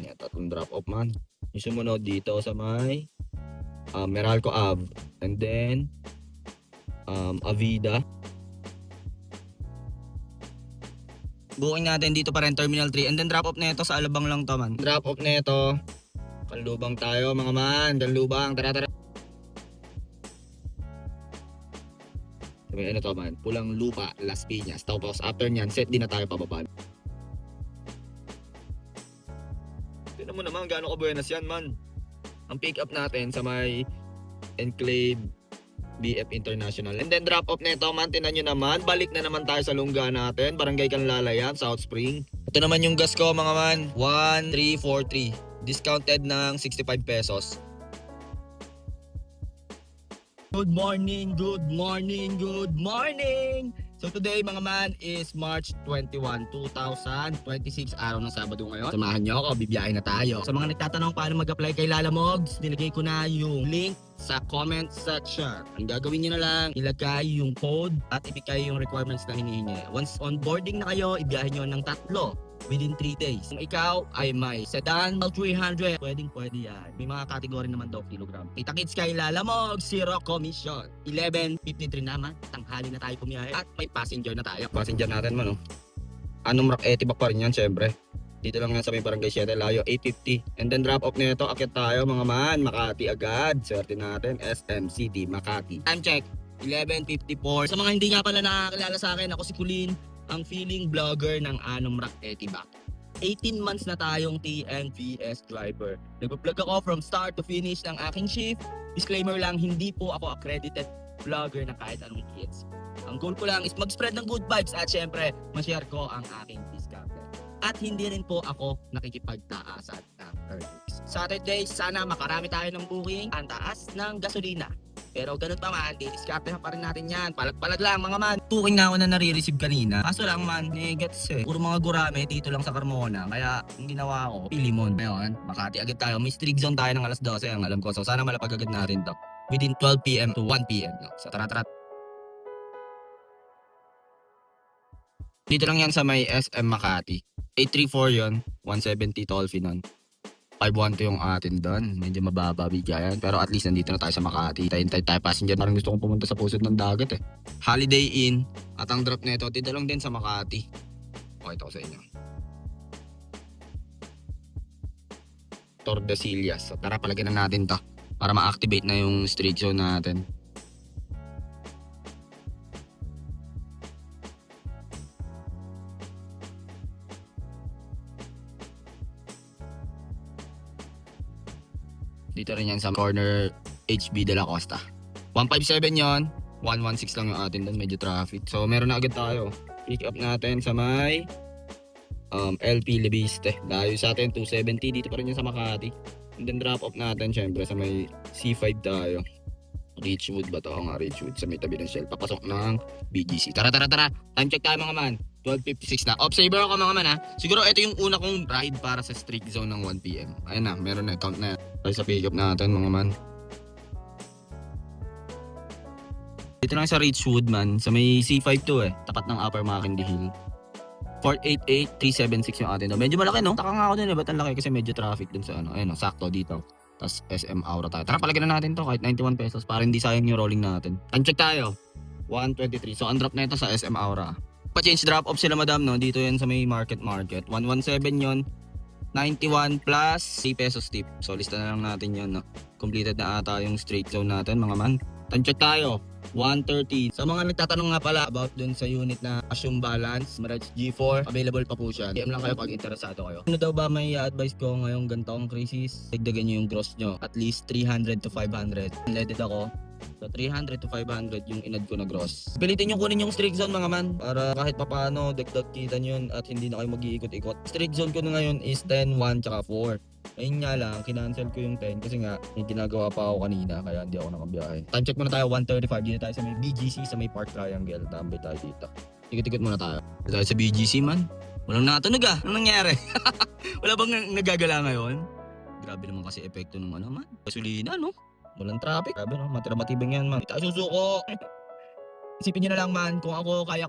Yan, tatlong drop off man. Yung sumunod dito sa may Meralco Ave. And then Avida. Booking natin dito pa rin Terminal 3. And then drop off nito sa Alabang lang to man. Drop off nito. Kanlubang tayo mga man. Kanlubang. Tara tara. May ano to man. Pulang Lupa, Las Piñas. Tapos after nyan, set din na tayo pababa. Tignan mo naman gaano ka buenas yan man. Ang pick up natin sa may Enclave BF International. And then drop off nito man, tinan nyo naman, balik na naman tayo sa lungga natin, Barangay Canlalayan, South Spring. Ito naman yung gas ko mga man, 1343, discounted ng 65 pesos. Good morning, good morning, good morning! So today mga man is March 21, 2026, araw ng Sabado ngayon. Samahan nyo ako, bibiyahe na tayo. Sa mga nagtatanong paano mag-apply kay Lalamogs, nilagay ko na yung link sa comment section. Ang gagawin nyo na lang, ilagay yung code at ibigay yung requirements na hinihingi. Once on boarding na kayo, ibiyahe nyo ng 3 within 3 days. Kung ikaw ay may sedan, 300, pwede yan. May mga category naman daw kilogram. Kita-kits kay Lalamogs, 0 commission. 11:53 naman, tanghali na tayo pumiyahe at may passenger na tayo. Passenger natin man, oh. Anong Rock Etibac pa rin yan, syempre. Dito lang yan sa may Barangay 7, layo 850. And then drop off nito, akit tayo mga man, Makati agad. Swerte natin, SM City, Makati. Time check, 11:54. Sa mga hindi nga pala nakakilala sa akin, ako si Kulin, ang feeling vlogger ng Anom Rock Etibac. 18 months na tayong TNVS driver. Nag-vlog ako from start to finish ng aking shift. Disclaimer lang, hindi po ako accredited vlogger na kahit anong kids. Ang goal ko lang is mag-spread ng good vibes at syempre, ma-share ko ang aking discovery. At hindi rin po ako nakikipagtaasan ng earnings. Saturday, sana makarami tayo ng booking. Ang taas ng gasolina. Pero ganun pa man, di-discartehan pa rin natin yan. Palag-palag lang mga man. Booking na ako na nare-receive kanina. Kaso lang man, gets eh. Puro mga gurame dito lang sa Carmona. Kaya ang ginawa ko, Pilimon. Ngayon, Makati agad tayo. May streak zone tayo ng alas 12 ang alam ko. So sana malapag agad natin to. Within 12 PM to 1 PM. No? So tara. Dito lang yan sa may SM Makati. 834 yon, 170 toll fee nun. 512 yung atin doon. Medyo mababa bigayan. Pero at least nandito na tayo sa Makati. Tayo passenger. Parang gusto kong pumunta sa pusod ng dagat eh. Holiday Inn. At ang drop nito, dito lang din sa Makati. Okay, ito ko sa inyo. Tordesillas. So tara, palagyan na natin to. Para ma-activate na yung street zone natin. Dito rin yan sa corner HB de la Costa. 157 yon, 116 lang yung atin doon, medyo traffic. So meron na agad tayo. Pick up natin sa may LP Leviste. Dahil sa atin 270, dito pa rin yan sa Makati. And then drop off natin syempre sa may C5 tayo. Richwood ba to? Nga Richwood sa may tabi ng Shell. Papasok ng BGC. Tara. Time check tayo mga man. 12:56 na. Off-saver ako mga man ha. Siguro ito yung una kong ride para sa streak zone ng 1 PM. Ayun na, meron na. Count na yan. Tayo sa pick up natin mga man. Dito lang sa Richwood man. Sa may C5 to eh. Tapat ng Upper Mackenzie Hill. 488-376 yung atin. Medyo malaki no? Taka nga ako dun eh. Ba't ang laki? Kasi medyo traffic dun sa ano. Ayun no, sakto dito. Tapos SM Aura tayo. Tara, palagyan na natin to kahit 91 pesos para hindi sayang yung rolling natin. Time check tayo. 123. So, ang drop na ito sa SM Aura. Pa-change drop off sila madam, no? Dito yan sa may market. 117 yon. 91 plus 3 pesos tip. So, lista na lang natin yon, no? Completed na ata yung straight zone natin, mga man. Time check tayo. 130. Sa mga nagtatanong nga pala about dun sa unit na Assume Balance, Mirage G4, available pa po siya. DM lang kayo pag interesado kayo. Ano daw ba may advice ko ngayong ganitong crisis? Dagdagan nyo yung gross nyo. At least 300 to 500. Unleaded ako. So 300 to 500 yung inad ko na gross. Pilitin nyo kunin yung streak zone mga man. Para kahit papano dagdag kita nyo yun at hindi na kayo mag-iikot-ikot. Streak zone ko na ngayon is 10, 1, tsaka 4. Ayun nga lang, kinancel ko yung 10 kasi nga may ginagawa pa ako kanina kaya hindi ako nakabiyahe. Time check muna tayo, 1:35. Dito tayo sa may BGC sa may Park Triangle. Tambay tayo dito. Tikot-tikot muna tayo. Dito tayo sa BGC man. Walang natunog ah. Anong nangyari? Wala bang nagagala ngayon? Grabe naman kasi epekto ng ano man. Gasolina no? Walang traffic. Grabe no? Matibang yan man. Hindi tayo susuko. Isipin nyo na lang man, kung ako, kaya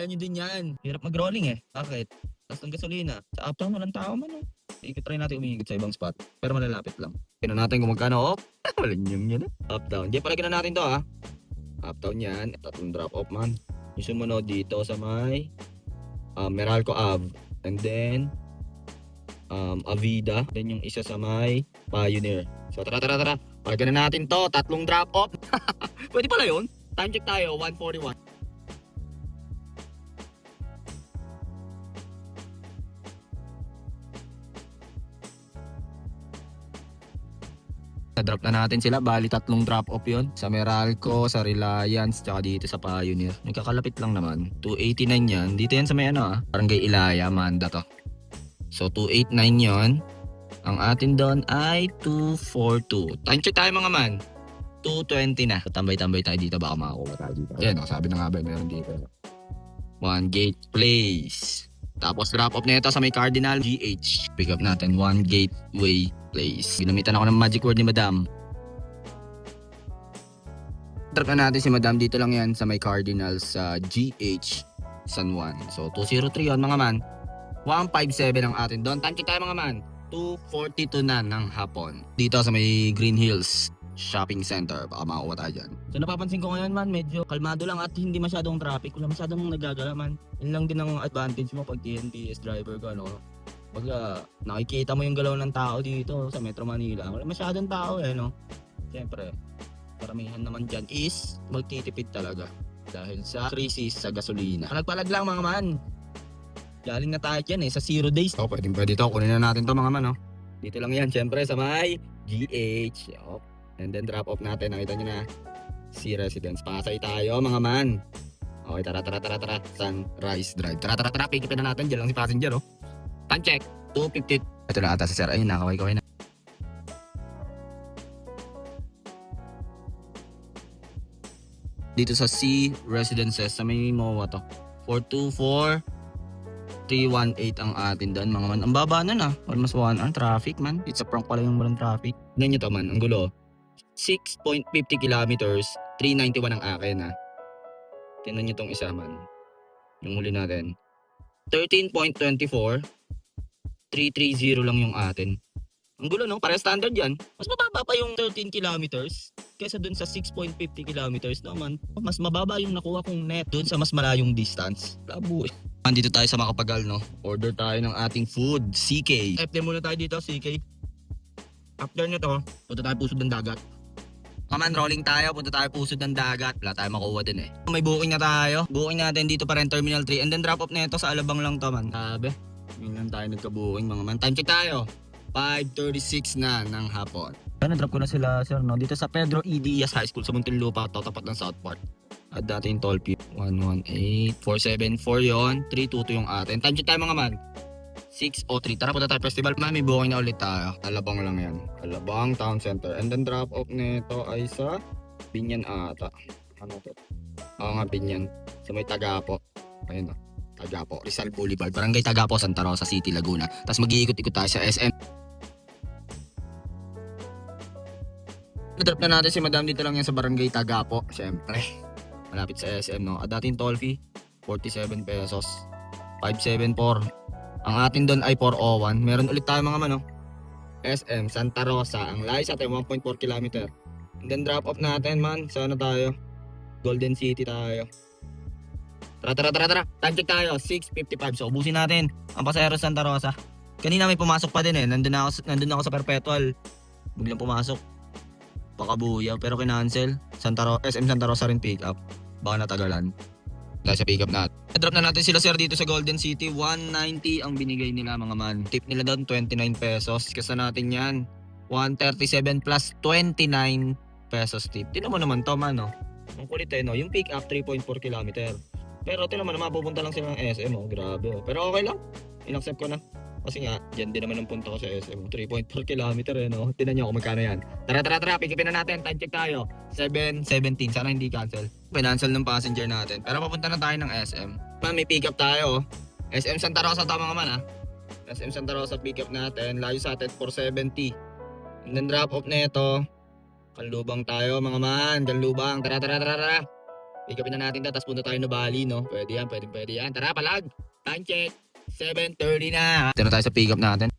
nyo din yan. Hirap mag-rolling eh. Bakit? Tapos ng gasolina. Sa uptown walang tao man oh. Try natin umikot sa ibang spot. Pero malalapit lang. Kina natin kung magkano off. Walang yun. Up down. Diyan palagyan na natin to ha. Up down yan. Tatlong drop off man. Yung sumunod dito sa may Meralco Ave. And then Avida. Then yung isa sa may Pioneer. So tara. Palagyan na natin to. Tatlong drop off. Pwede pala yun. Time check tayo. 1:41. Na-drop na natin sila. Bali tatlong drop off yun. Sa Meralco, sa Reliance, tsaka dito sa Pioneer. Nagkakalapit lang naman. 289 yan. Dito yan sa may Barangay Ilaya, Manda to. So 289 yon. Ang atin doon ay 242. Time check tayo mga man. 220 na. Tambay-tambay tayo dito. Baka makakuha tayo dito. Ayan, sabi na nga ba, meron dito. One Gate Place. Tapos drop off na ito sa may Cardinal GH. Pick up natin One Gateway Place. Ginamitan ako ng magic word ni Madam. Drop na natin si Madam. Dito lang yan sa may Cardinal sa GH San Juan. So 203 yon mga man. 157 ang atin doon. Time check tayo mga man. 2:42 na ng hapon. Dito sa may Green Hills Shopping Center. Baka makakuha tayo dyan. So napapansin ko ngayon man, medyo kalmado lang at hindi masyadong traffic. Wala masyadong nagagala man. Yun lang din ang advantage mo pag TNTS driver ka, no? Pag nakikita mo yung galaw ng tao dito sa Metro Manila. Wala masyadong tao no? Siyempre, karamihan naman dyan is magtitipid talaga. Dahil sa crisis sa gasolina. Nagpalag lang mga man. Galing na tayo dyan sa 0 days. Pwede to. Kunin na natin to mga man, no? Dito lang yan, siyempre sa may GH. And then drop off natin. Nakita nyo na si Residence. Pasay tayo mga man. Okay, tara. Sunrise Drive. Tara. Pikipin na natin. Diyan lang si passenger, oh. Time check. 2:50. Ito na ata si sir. Ayun, nakaway na. Dito sa C Residences sa may MOA to. 424 318 ang atin doon mga man. Ang baba na na. Almost 1 hour traffic man. It's a prank pala yung walang traffic. Tignan nyo to man. Ang gulo. 6.50 kilometers. 391 ang akin ha. Tignan nyo tong isa man. Yung huli natin. 13.24. 330 lang yung atin. Ang gulo no? Para standard yan. Mas mababa pa yung 13 kilometers. Kesa dun sa 6.50 kilometers naman. Mas mababa yung nakuha kong net dun sa mas malayong distance. Labo eh. Dito tayo sa Makapagal, no? Order tayo ng ating food, CK. FD muna tayo dito, CK. After nito, punta tayo pusod ng dagat. Kaman, rolling tayo, punta tayo pusod ng dagat. Wala tayo makuha din eh. May booking na tayo. Booking natin dito pa rin, Terminal 3. And then drop off na ito sa Alabang lang to, man. Sabi, yun lang tayo nagka-booking, mga man. Time check tayo. 5:36 na ng hapon. Na-drop ko na sila, sir, no? Dito sa Pedro E. Diaz High School sa Muntinlupa, tapat ng South Park. At dati yung toll fee, 118, 474 yon, 322 yung atin. Time check tayo mga man. 6:03. Tara punta tayo festival. May booking na ulit tayo. Alabang lang yan. Alabang Town Center. And then drop off nito ay sa Binyan ata. Ano to? Oo nga, Binyan. Sa may Tagapo. Ayun o. Tagapo. Rizal Boulevard. Barangay Tagapo, Santa Rosa City, Laguna. Tapos mag-iikot-ikot tayo sa SM. Na-drop na natin si Madam dito lang yan sa Barangay Tagapo. Siyempre. Malapit sa SM, no? At dating toll fee, 47 pesos. 574. Ang atin doon ay 401. Meron ulit tayo mga mano. SM, Santa Rosa. Ang layo sa atin, 1.4 km. And then drop off natin, man. Sana tayo. Golden City tayo. Tara. Time check tayo, 6:55. So, ubusin natin ang pasahero sa Santa Rosa. Kanina may pumasok pa din eh. Nandun ako sa Perpetual. Biglang pumasok. Pakabuyaw pero kinancel. SM Santa Rosa rin pick up. Baka natagalan. Dahil sa pick up natin. Drop na natin sila sir dito sa Golden City. 190 ang binigay nila mga man. Tip nila doon 29 pesos. Kasa natin yan. 137 plus 29 pesos tip. Tinan mo naman to man no. Ang kulit no. Yung pick up 3.4 km. Pero tinan mo naman pupunta lang sila ng SM oh. Grabe oh. Pero okay lang. In-accept ko na. Kasi nga, dyan din naman ang punta ko sa SM. 3.4 km no? Tinan nyo kung magkano yan. Tara, pikipin na natin. Time check tayo. 7:17. Sana hindi cancel. Financial ng passenger natin. Pero papunta na tayo ng SM. May pick up tayo. SM Santa Rosa tama man ha. SM Santa Rosa pick up natin. Layo sa atin 470. And then drop off na ito. Kanlubang tayo mga man. Kanlubang. Tara. Pick upin na natin. Tapos punta tayo na Bali no. Pwede yan. Tara palag. Time check. 7:30 na. Ito na tayo sa pick up natin.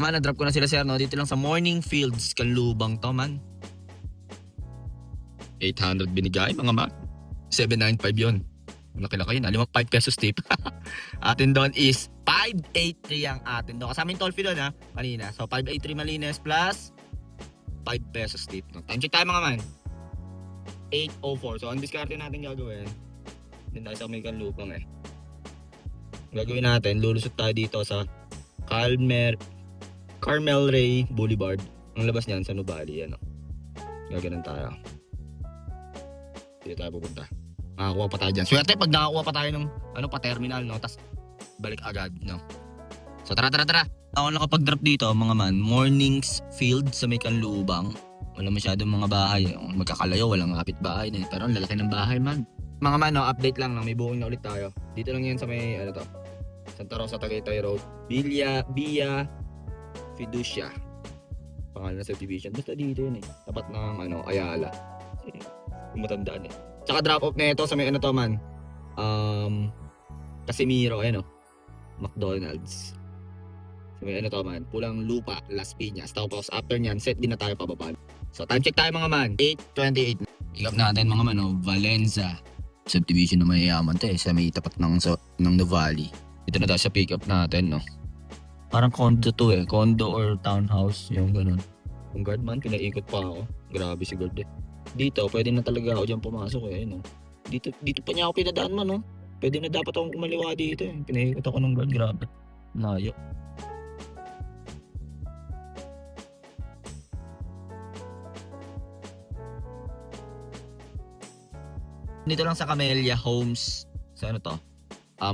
man, na-drop ko na sila sir, no? Dito lang sa Morning Fields, Kanlubang to man. 800 binigay mga man. 795 yun. Laki-laki yun. 5 pesos tip. Atin doon is 583 ang atin doon. Kasama yung toll fee doon ha, kanina. So 583 malinis plus 5 pesos tip. No? Time check tayo mga man. 804. So ang discard natin gagawin. Hindi tayo sa may Kanlubang eh. Gagawin natin, lulusot tayo dito sa Carmel Ray Boulevard. Ang labas niyan sa Nubali. Ano? Gaganon tayo. Dito tayo pupunta. Nakakuha pa tayo dyan. Swerte pag nakakuha pa tayo ng pa-terminal, no? Tapos balik agad, no? So tara. Ako nakapag-drop dito, mga man. Mornings Field sa may Kanlubang. Wala masyadong mga bahay. Magkakalayo, walang kapit-bahay na. Pero ang lalaki ng bahay, man. Mga man, no? Update lang. May booking na ulit tayo. Dito lang yan sa may, Santa Rosa, Tagaytay Road. Via Fiducia. Pangalan na subdivision. Basta dito yun eh. Tapat ng, Ayala. Matandaan eh. Tsaka drop off na ito sa may man. Casimiro, McDonald's. So may man. Pulang Lupa, Las Piñas. Tapos after nyan, set din na tayo pababa. So time check tayo mga man. 8:28. Pick up natin mga man, Valenza. Subdivision na mayayaman to eh. Sa may tapat ng Nuvali. Ito na tayo sa pick up natin, no. Parang condo to eh. Condo or townhouse. Yung ganun. Kung guard man, pinaikot pa ako. Grabe si guard eh. Dito, pwede na talaga ako dyan pumasok eh, no. Dito pa niya ako pinadaan man, no. Pwede na dapat akong kumaliwa dito eh. Pinaikot ako ng guard, grabe. Layo. Dito lang sa Camellia Homes. Sa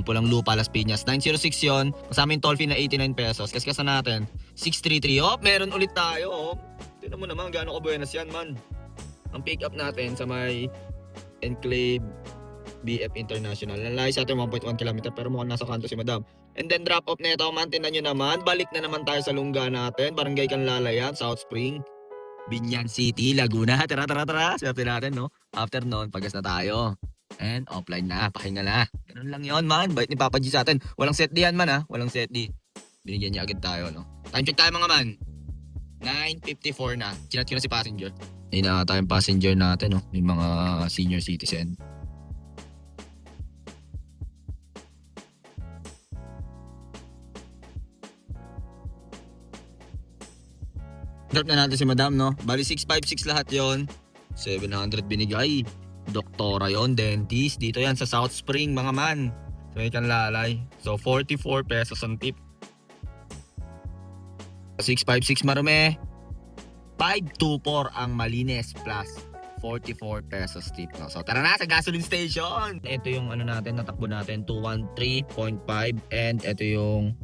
Pulang Lupa, Las Piñas. 906 yun. Kasama yung toll fee na 89 pesos. Kaskasan natin. 633. Oh, meron ulit tayo. Oh. Tignan mo naman gaano kabuenas yan, man. Ang pick up natin sa may Enclave BF International. Nalayo sa atin 1.1 km pero mukhang nasa kanto si Madam. And then drop off na ito, man. Tignan nyo naman. Balik na naman tayo sa lungga natin. Barangay Canlalayan, South Spring, Binyan City, Laguna. Tara. Swerte natin, no? After noon, pagas na tayo. And offline na, pahinga na. Ganun lang yon man. Bait ni Papa G sa atin. Walang set D yan man ha. Walang set D. Binigyan niya agad tayo, no? Time check tayo mga man. 9:54 na. Chinat ko na si passenger. Ayun na tayong passenger natin, no? Yung mga senior citizen. Drop na natin si Madam, no? Bali 656 lahat yon. 700 binigay. Doktora yon, dentist. Dito yan sa South Spring, mga man. So, may Canlalay. So, 44 pesos ang tip. 656 Marume. 524 ang Malines plus 44 pesos tip. No? So, tara na sa gasoline station. Ito yung natin, natakbo natin. 213.5. And ito yung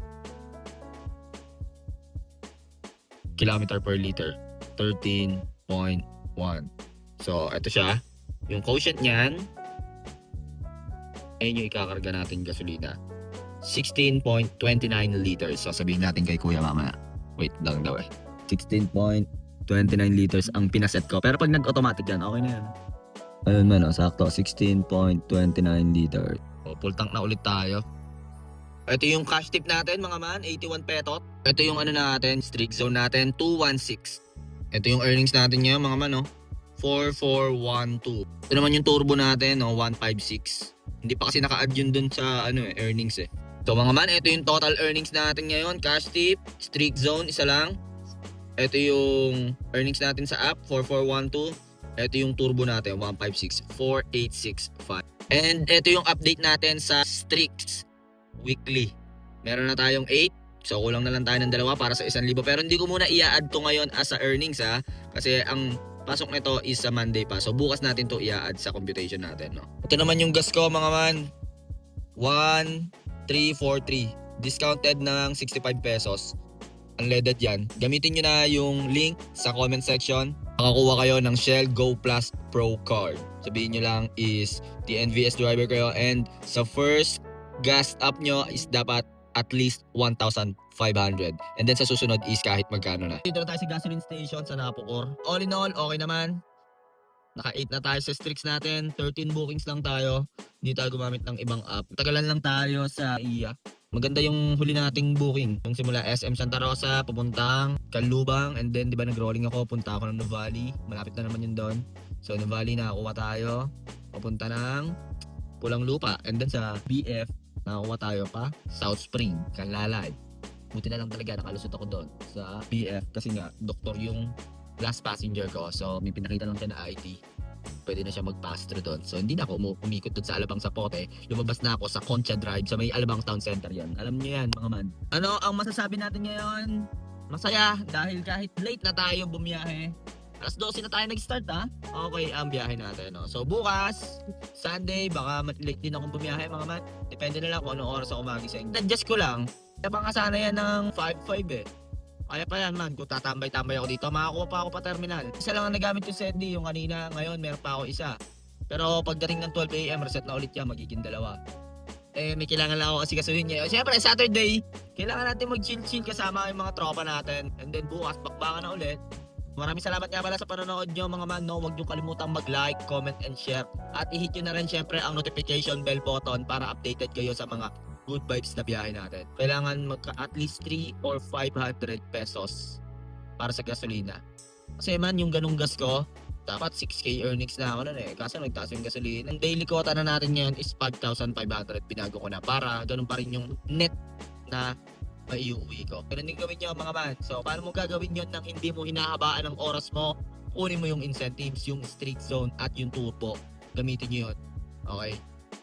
kilometer per liter. 13.1. So, ito siya. Yung quotient niyan, ayun yung ikakarga natin gasolina. 16.29 liters. So sabihin natin kay kuya mamaya. Wait lang daw eh. 16.29 liters ang pinaset ko. Pero pag nag-automatic yan, okay na yan. Ayun man, sakto. 16.29 liters. So, full tank na ulit tayo. Ito yung cash tip natin mga man, 81 petot. Ito yung natin, streak zone natin, 216. Ito yung earnings natin ngayon mga man, 4412. Ito naman yung turbo natin, 156. Hindi pa kasi naka-add yun dun sa earnings eh. So mga man, ito yung total earnings natin ngayon. Cash tip, streak zone, isa lang. Ito yung earnings natin sa app, 4412. Ito yung turbo natin, 156, 4865. And ito yung update natin sa streaks weekly. Meron na tayong 8. So kulang na lang tayo ng 2 para sa 1,000. Pero hindi ko muna i-add to ngayon as a earnings ha. Kasi ang pasok nito is sa Monday pa. So bukas natin to i-add sa computation natin, no. Ito naman yung gas ko mga man. 1343. Discounted ng 65 pesos. Unleaded yan. Gamitin nyo na yung link sa comment section. Makakuha kayo ng Shell Go Plus Pro Card. Sabihin nyo lang is TNVS driver kayo. And sa first gas up nyo is dapat at least 1,500. And then sa susunod is kahit magkano na. Dito na tayo sa gasoline station sa Napocor. All in all, okay naman. Naka-8 na tayo sa streaks natin. 13 bookings lang tayo. Hindi tayo gumamit ng ibang app. Tagalan lang tayo sa iya. Maganda yung huli nating booking. Yung simula SM Santa Rosa, papuntang Calubang, and then di ba nag-rolling ako, punta ako ng Nuvali. Malapit na naman yun doon. So Nuvali nakakuha tayo, papunta ng Pulang Lupa, and then sa BF, nakakuha tayo pa South Spring, Canlalay. Buti na lang talaga nakalusot ako doon sa BF kasi nga doktor yung last passenger ko. So may pinakita lang siya na ID. Pwede na siya mag-pass through doon. So hindi na ako umikot doon sa Alabang Zapote. Lumabas na ako sa Concha Drive sa may Alabang Town Center yan. Alam niyo yan mga man. Ano ang masasabi natin ngayon? Masaya dahil kahit late na tayo bumiyahe. Alas 12 na tayo nag-start ha. Okay ang biyahe natin. No? So bukas, Sunday, baka late din akong bumiyahe mga man. Depende na lang kung anong oras ako magising. Adjust ko lang. Baka nga sana yan ng 5-5 eh. Kaya pa yan man, kung tatambay-tambay ako dito, makakuha pa ako pa terminal. Isa lang ang nagamit yung Sedley, yung kanina, ngayon meron pa ako isa. Pero pagdating ng 12 AM, reset na ulit yan, magiging dalawa. Eh, may kailangan lang ako kasi kasuhin niya. Siyempre, Saturday, kailangan natin mag-chill-chill kasama yung mga tropa natin. And then bukas, bakbakan na ulit. Maraming salamat nga pala sa panonood nyo mga man. No? Huwag nyo kalimutang mag-like, comment, and share. At i-hit nyo na rin syempre ang notification bell button para updated kayo sa mga good vibes na biyahe natin. Kailangan at least 3 or 500 pesos para sa gasolina. Kasi man, yung ganung gas ko, dapat 6K earnings na ako nun eh. Kaso nagtaas yung gasolina. Ang daily quota na natin ngayon is 5,500. Binago ko na para ganun pa rin yung net na maiuwi ko. Ganun din gawin nyo mga man. So, paano mo gagawin yun nang hindi mo hinahabaan ang oras mo? Kunin mo yung incentives, yung street zone at yung turbo. Gamitin nyo yun. Okay?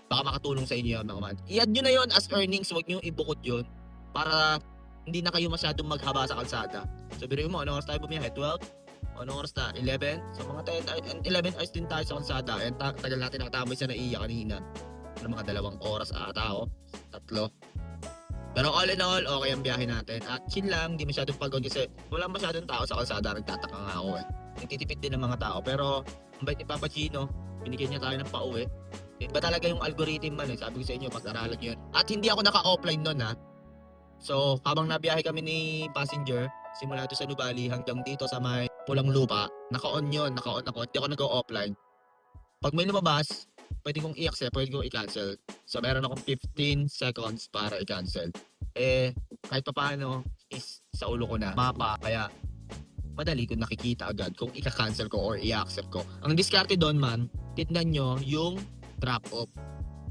Baka makatulong sa inyo yun mga man. I-add nyo na yun as earnings. Huwag nyo ibukod yun para hindi na kayo masyadong maghaba sa kalsada. So, biruin mo, anong oras tayo bumiyahe? 12? Anong oras na? 11? So, mga 10 and 11 hours din tayo sa kalsada. And tagal natin nakatambay sa naiya kanina. Ng mga 2 oras ata o 3. Pero all in all, okay ang biyahe natin. At chill lang, hindi masyadong pagod kasi walang masyadong tao sa kalsada. Nagtataka nga ako eh. Nagtitipid din ng mga tao. Pero, ang bait ni Papa Gino, binigyan niya tayo ng pauwi. Iba talaga yung algorithm man eh. Sabi ko sa inyo, pag-aralan nyo yun. At hindi ako naka-offline nun ha. So, habang nabiyahe kami ni passenger, simula doon sa Nubali hanggang dito sa may Pulang Lupa, naka-on yun, naka-on ako. Hindi ako nag-offline. Pag may lumabas, pwede kong i-accept, pwede kong i-cancel. So, meron akong 15 seconds para i-cancel. Eh, kahit pa paano, is sa ulo ko na mapa. Kaya, madali ko nakikita agad kung i-cancel ko or i-accept ko. Ang diskarte doon man, tignan nyo yung drop-off.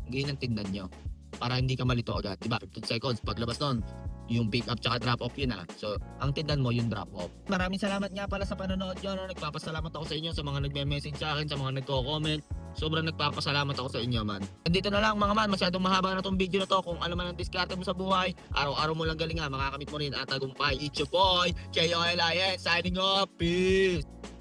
Ganyan ang tignan nyo. Para hindi ka malito agad. Diba? 15 seconds. Paglabas nun, yung pick up tsaka drop off yun So, ang tindan mo yung drop off. Maraming salamat nga pala sa panonood nyo. No? Nagpapasalamat ako sa inyo sa mga nagme-message sa akin, sa mga nagko-comment. Sobrang nagpapasalamat ako sa inyo man. Nandito na lang mga man, masyadong mahaba na tong video na to. Kung alam man ang diskarte mo sa buhay, araw-araw mo lang galingan, makakamit mo rin at tagumpay. It's your boy, KOLIN, signing off. Peace!